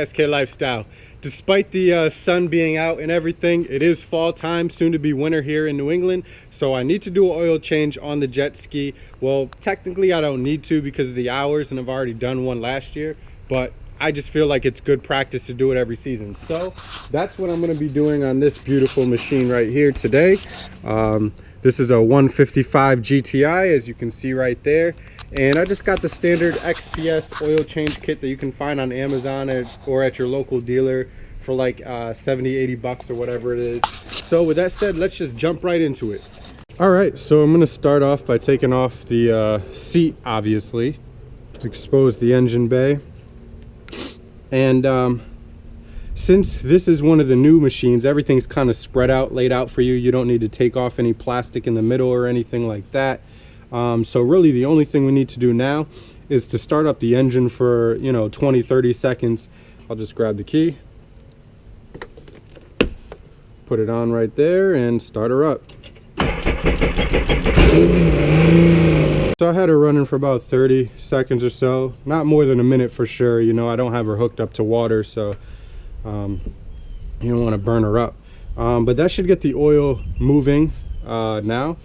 SK Lifestyle. Despite the sun being out and everything, it is fall time, soon to be winter here in New England. So I need to do an oil change on the Jetski. Well, technically I don't need to because of the hours, and I've already done one last year, but I just feel like it's good practice to do it every season. So that's what I'm going to be doing on this beautiful machine right here today. This is a 155 GTI, as you can see right there. And I just got the standard XPS oil change kit that you can find on Amazon or at your local dealer for like 70, 80 bucks or whatever it is. So with that said, let's just jump right into it. All right, so I'm going to start off by taking off the seat, obviously. Expose the engine bay. And since this is one of the new machines, everything's kind of spread out, laid out for you. You don't need to take off any plastic in the middle or anything like that. So really the only thing we need to do now is to start up the engine for, 20, 30 seconds. I'll just grab the key, put it on right there, and start her up. So I had her running for about 30 seconds or so, not more than a minute for sure. I don't have her hooked up to water, so you don't want to burn her up. But that should get the oil moving now.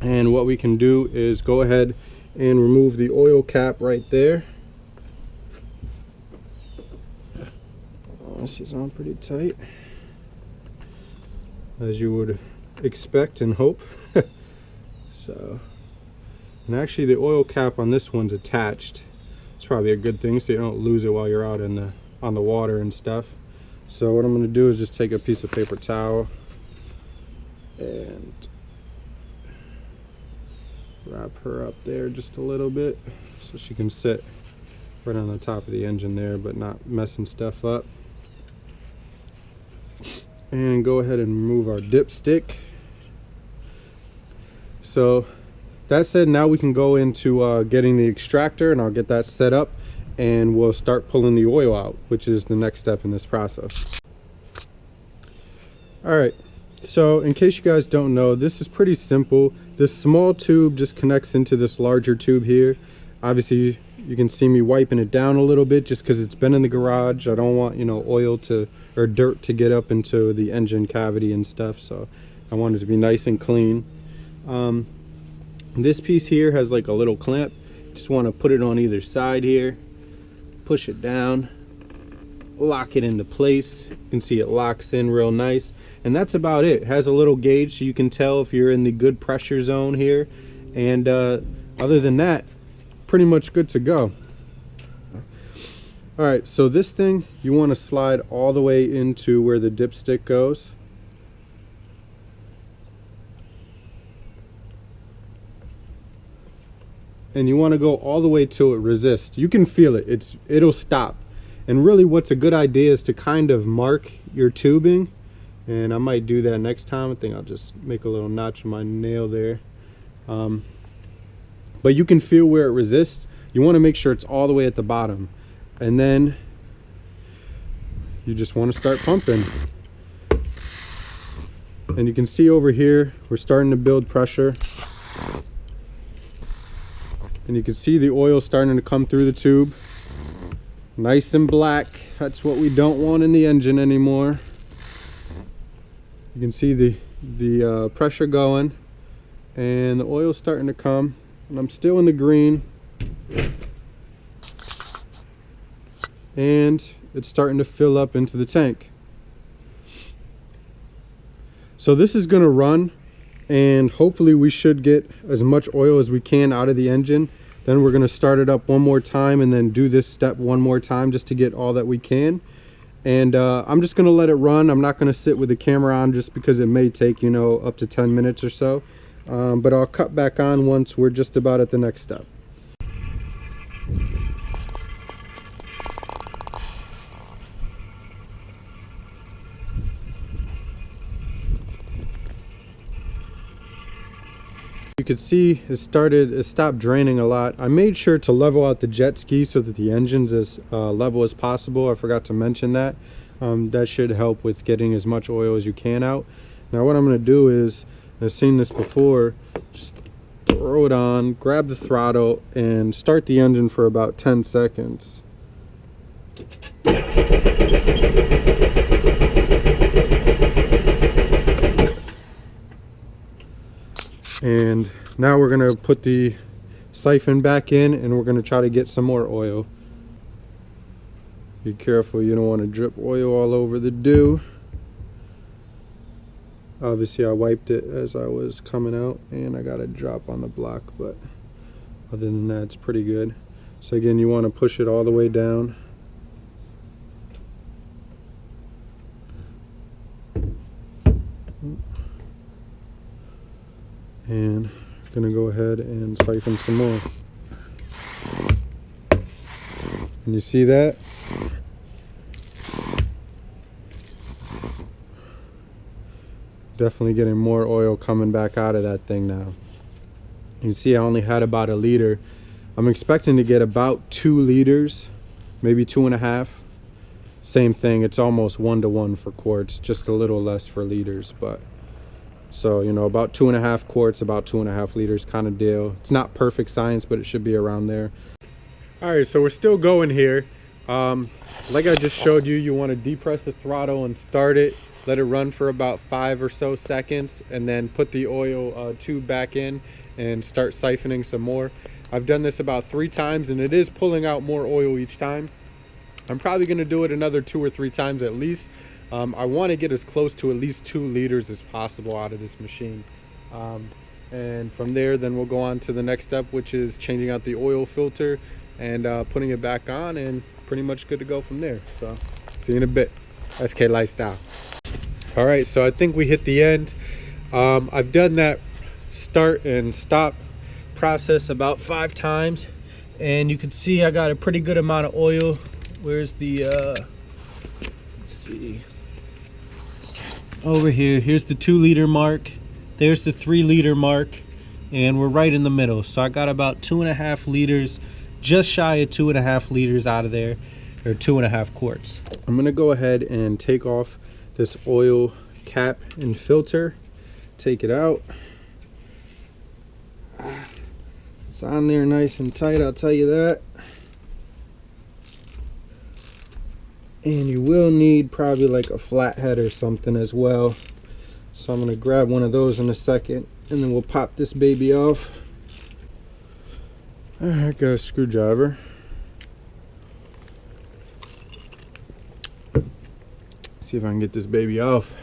And what we can do is go ahead and remove the oil cap right there. She's on pretty tight, as you would expect and hope. So, and actually the oil cap on this one's attached. It's probably a good thing so you don't lose it while you're out on the water and stuff. So what I'm going to do is just take a piece of paper towel and wrap her up there just a little bit so she can sit right on the top of the engine there but not messing stuff up. And go ahead and remove our dipstick. So that said, now we can go into getting the extractor, and I'll get that set up and we'll start pulling the oil out, which is the next step in this process. Alright, so in case you guys don't know, this is pretty simple. This small tube just connects into this larger tube here. Obviously you can see me wiping it down a little bit just because it's been in the garage. I don't want oil or dirt to get up into the engine cavity and stuff, so I want it to be nice and clean. This piece here has like a little clamp. Just want to put it on either side here, push it down, lock it into place. You can see it locks in real nice, and that's about it. It has a little gauge so you can tell if you're in the good pressure zone here, and other than that, pretty much good to go. Alright, so this thing you want to slide all the way into where the dipstick goes. And you want to go all the way till it resists. You can feel it. It'll stop. And really what's a good idea is to kind of mark your tubing. And I might do that next time. I think I'll just make a little notch in my nail there. But you can feel where it resists. You want to make sure it's all the way at the bottom. And then you just want to start pumping. And you can see over here, we're starting to build pressure. And you can see the oil starting to come through the tube. Nice and black. That's what we don't want in the engine anymore. You can see the pressure going. And the oil's starting to come. And I'm still in the green. And it's starting to fill up into the tank. So this is going to run, and hopefully we should get as much oil as we can out of the engine. Then we're going to start it up one more time and then do this step one more time just to get all that we can. And I'm just going to let it run. I'm not going to sit with the camera on just because it may take up to 10 minutes or so. But I'll cut back on once we're just about at the next step. You could see it stopped draining a lot. I made sure to level out the Jetski so that the engine's as level as possible. I forgot to mention that. That should help with getting as much oil as you can out. Now what I'm going to do is, I've seen this before, just throw it on, grab the throttle, and start the engine for about 10 seconds. And now we're going to put the siphon back in, and we're going to try to get some more oil. Be careful, you don't want to drip oil all over the Doo. Obviously I wiped it as I was coming out, and I got a drop on the block, but other than that it's pretty good. So again, you want to push it all the way down. And I'm gonna go ahead and siphon some more. And you see that? Definitely getting more oil coming back out of that thing now. You can see I only had about 1 liter. I'm expecting to get about 2 liters, maybe 2.5. Same thing, it's almost 1-to-1 for quarts, just a little less for liters, but so, you know, about 2.5 quarts, about 2.5 liters kind of deal. It's not perfect science, but it should be around there. All right, so we're still going here. Like I just showed you, you want to depress the throttle and start it. Let it run for about 5 or so seconds, and then put the oil tube back in and start siphoning some more. I've done this about 3 times, and it is pulling out more oil each time. I'm probably going to do it another 2 or 3 times at least. I want to get as close to at least 2 liters as possible out of this machine. And from there, then we'll go on to the next step, which is changing out the oil filter and putting it back on, and pretty much good to go from there. So see you in a bit. SK Lifestyle. All right, so I think we hit the end. I've done that start and stop process about 5 times, and you can see I got a pretty good amount of oil. Where's the let's see, over here, here's the 2 liter mark, there's the 3 liter mark, and we're right in the middle. So I got about 2.5 liters, just shy of 2.5 liters out of there, or 2.5 quarts. I'm gonna go ahead and take off this oil cap and filter, take it out. It's on there nice and tight, I'll tell you that. And you will need probably like a flathead or something as well. So I'm gonna grab one of those in a second, and then we'll pop this baby off. All right, got a screwdriver. See if I can get this baby off.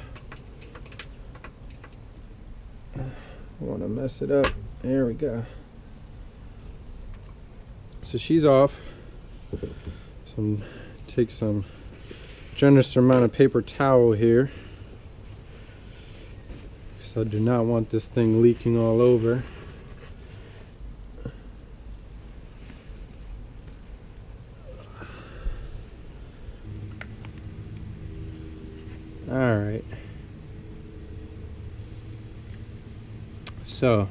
I want to mess it up. There we go. So she's off. So take some generous amount of paper towel here, because I do not want this thing leaking all over. All right. So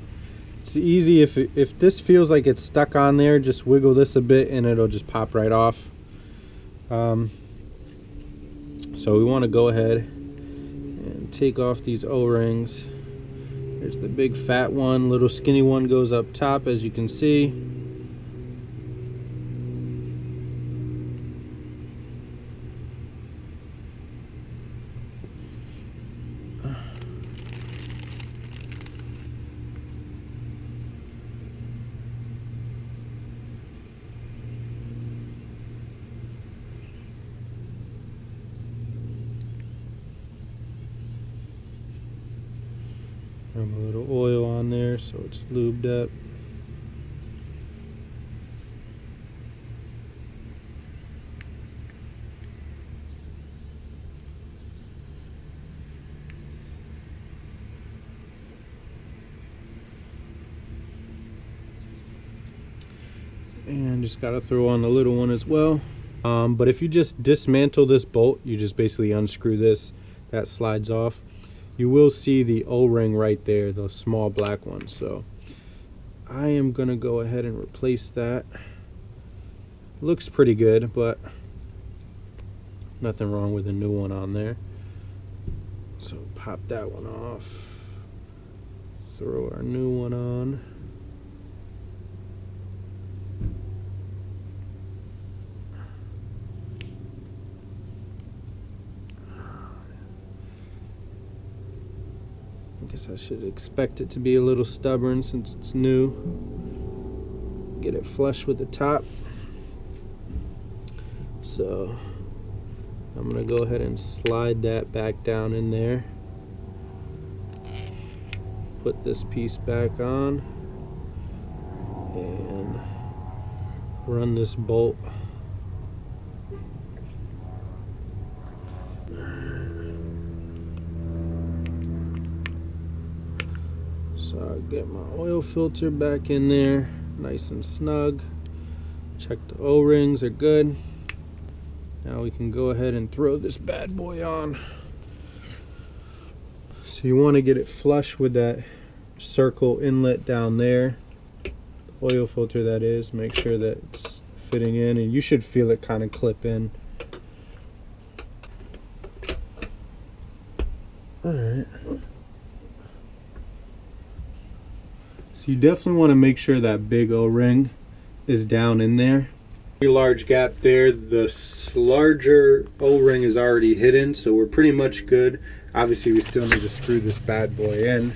it's easy. If this feels like it's stuck on there, just wiggle this a bit and it'll just pop right off. So we want to go ahead and take off these O-rings. There's the big fat one, little skinny one goes up top, as you can see. A little oil on there so it's lubed up. And just got to throw on the little one as well. But if you just dismantle this bolt, you just basically unscrew this, that slides off. You will see the O-ring right there, those small black ones. So I am gonna go ahead and replace that. Looks pretty good, but nothing wrong with a new one on there. So pop that one off, throw our new one on. guess I should expect it to be a little stubborn since it's new. Get it flush with the top. So I'm gonna go ahead and slide that back down in there. Put this piece back on and run this bolt. So I'll get my oil filter back in there, nice and snug. Check the O-rings are good. Now we can go ahead and throw this bad boy on. So you want to get it flush with that circle inlet down there. The oil filter, that is. Make sure that it's fitting in, and you should feel it kind of clip in. Alright. So you definitely want to make sure that big O-ring is down in there. Pretty large gap there. The larger O-ring is already hidden, so we're pretty much good. Obviously we still need to screw this bad boy in.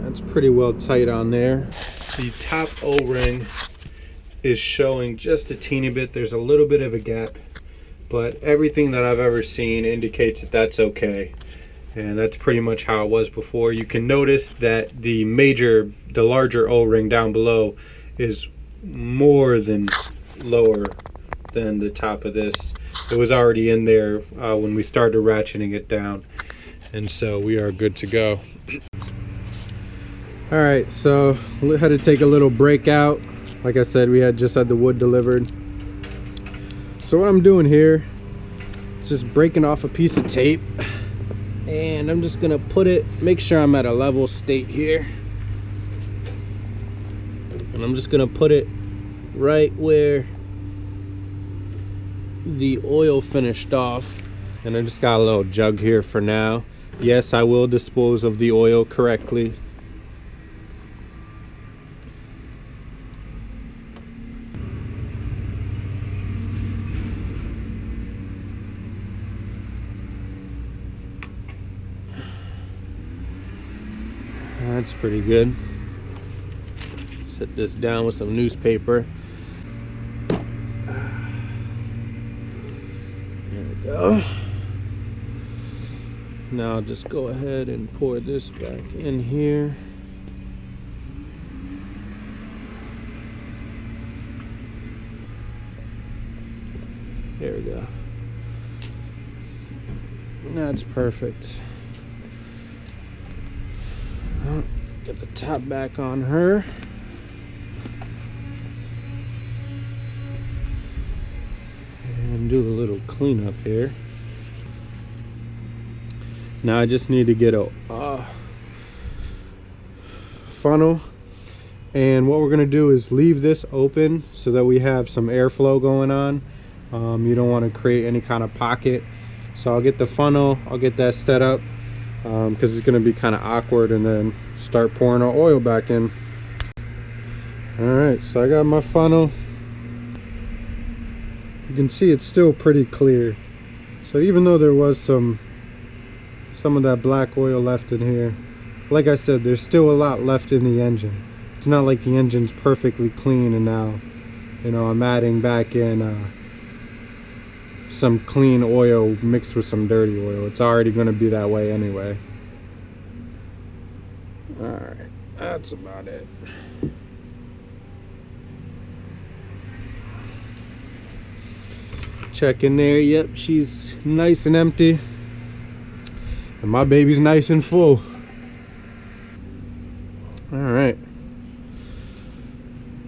It's pretty well tight on there. The top O-ring is showing just a teeny bit. There's a little bit of a gap, but everything that I've ever seen indicates that that's okay. And that's pretty much how it was before. You can notice that the larger O-ring down below is more than lower than the top of this. It was already in there when we started ratcheting it down. And so we are good to go. Alright, so we had to take a little break out. Like I said, we just had the wood delivered. So what I'm doing here is just breaking off a piece of tape, and I'm just gonna put it, make sure I'm at a level state here, and I'm just gonna put it right where the oil finished off. And I just got a little jug here for now. Yes, I will dispose of the oil correctly. That's pretty good. Set this down with some newspaper. There we go. Now I'll just go ahead and pour this back in here. There we go. That's perfect. Get the top back on her. And do a little cleanup here. Now I just need to get a funnel. And what we're going to do is leave this open so that we have some airflow going on. You don't want to create any kind of pocket. So I'll get the funnel, I'll get that set up. Because it's going to be kind of awkward, and then start pouring our oil back in. Alright, so I got my funnel. You can see it's still pretty clear. So even though there was some of that black oil left in here, like I said, there's still a lot left in the engine. It's not like the engine's perfectly clean and now, you know, I'm adding back in some clean oil mixed with some dirty oil. It's already going to be that way anyway. Alright, that's about it. Check in there. Yep, she's nice and empty, and my baby's nice and full. Alright,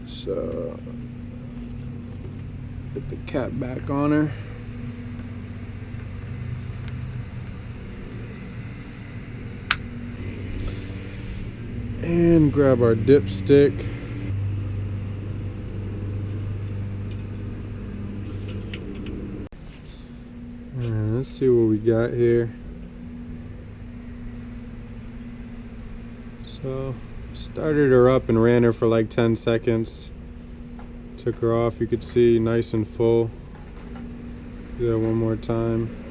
so put the cap back on her. And grab our dipstick. let's see what we got here. So started her up and ran her for like 10 seconds. Took her off, you could see nice and full. Do that one more time.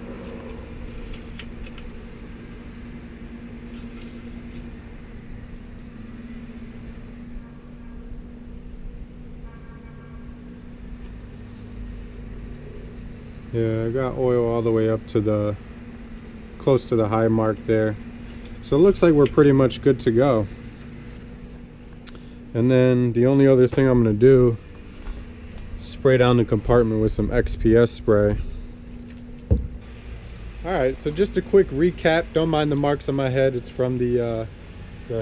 Yeah, I got oil all the way up to the close to the high mark there. So it looks like we're pretty much good to go. And then the only other thing I'm going to do is spray down the compartment with some XPS spray. Alright, so just a quick recap. Don't mind the marks on my head. It's from the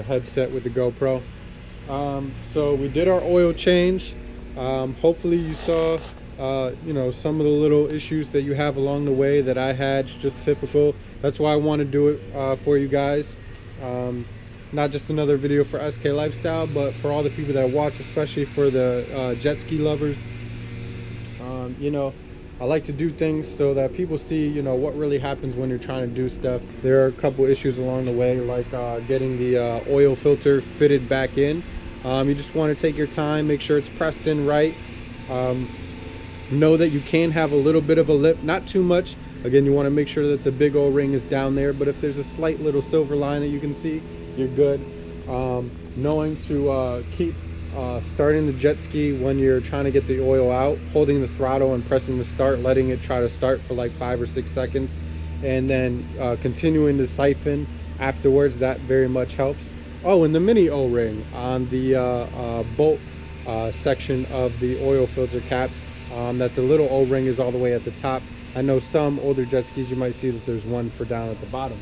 headset with the GoPro. So we did our oil change. Hopefully you saw you know, some of the little issues that you have along the way that I had. It's just typical. That's why I want to do it for you guys. Not just another video for SK Lifestyle, but for all the people that watch, especially for the jet ski lovers. You know, I like to do things so that people see, you know, what really happens when you're trying to do stuff. There are a couple issues along the way, like getting the oil filter fitted back in. You just want to take your time, make sure it's pressed in right. Know that you can have a little bit of a lip, not too much. Again, you want to make sure that the big O-ring is down there, but if there's a slight little silver line that you can see, you're good. Knowing to keep starting the jet ski when you're trying to get the oil out, holding the throttle and pressing the start, letting it try to start for like 5 or 6 seconds, and then continuing to siphon afterwards. That very much helps. Oh, and the mini O-ring on the bolt section of the oil filter cap, that the little O-ring is all the way at the top. I know some older jet skis you might see that there's one for down at the bottom.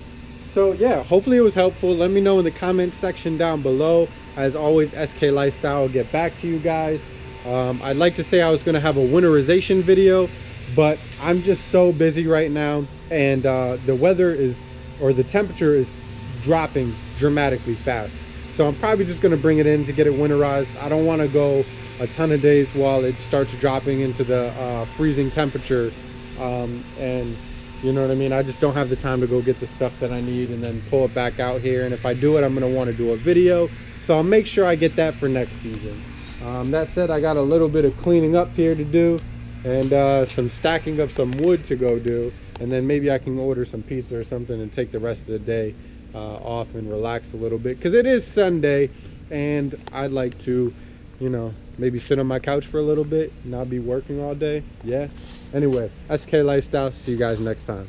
So yeah, hopefully it was helpful. Let me know in the comment section down below. As always, SK Lifestyle will get back to you guys. I'd like to say I was going to have a winterization video, but I'm just so busy right now, and the weather is, or the temperature is dropping dramatically fast. So I'm probably just going to bring it in to get it winterized. I don't want to go a ton of days while it starts dropping into the freezing temperature, and you know what I mean. I just don't have the time to go get the stuff that I need and then pull it back out here. And if I do it, I'm going to want to do a video, so I'll make sure I get that for next season. That said, I got a little bit of cleaning up here to do, and some stacking of some wood to go do, and then maybe I can order some pizza or something and take the rest of the day off and relax a little bit, because it is Sunday and I'd like to, you know, maybe sit on my couch for a little bit, not be working all day. Yeah. Anyway, SK Lifestyle. See you guys next time.